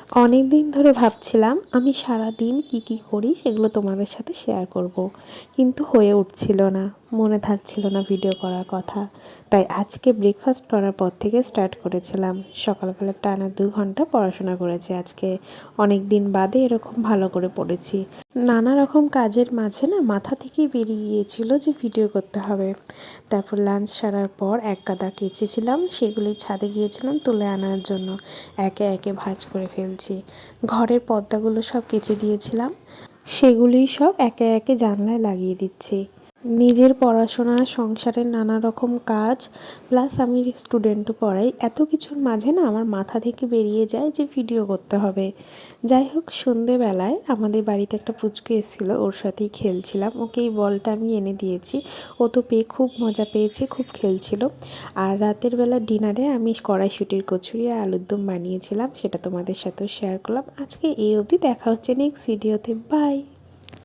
অনেক দিন ধরে ভাবছিলাম আমি সারাদিন কি করি সেগুলো তোমাদের সাথে শেয়ার করব। কিন্তু হয়ে উঠছিল না, মনে থাকছিল না ভিডিও করার কথা। তাই আজকে ব্রেকফাস্ট করার পর থেকে স্টার্ট করেছিলাম। সকালবেলা টানা 2 ঘন্টা পড়াশোনা করেছি আজকে। অনেক দিন বাদে এরকম ভালো করে পড়েছি। নানা রকম কাজের মাঝে না মাথা থেকেই বেরিয়ে গিয়েছিল যে ভিডিও করতে হবে। তারপর লাঞ্চ সারার পর এক গাদা কেচেছিলাম, সেগুলি ছাদে গিয়েছিলাম তুলে আনার জন্য। একে একে ভাঁজ করে ফেলছি। ঘরের পর্দাগুলো সব কেচে দিয়েছিলাম, সেগুলি সব একে একে জানলায় লাগিয়ে দিচ্ছি। নিজের পড়াশোনা, সংসারের নানা রকম কাজ, প্লাস আমি স্টুডেন্টও পড়াই, এত কিছুর মাঝে না আমার মাথা থেকে বেরিয়ে যায় যে ভিডিও করতে হবে। যাই হোক, সন্ধেবেলায় আমাদের বাড়িতে একটা পুচকু এসেছিলো, ওর সাথেই খেলছিলাম। ওকে এই বলটা আমি এনে দিয়েছি, ও তো পেয়ে খুব মজা পেয়েছে, খুব খেলছিল। আর রাতের বেলা ডিনারে আমি কড়াইশুঁটির কচুরি আর আলুর দম বানিয়েছিলাম, সেটা তোমাদের সাথেও শেয়ার করলাম। আজকে এই অবধি, দেখা হচ্ছে নেক্সট ভিডিওতে। বাই।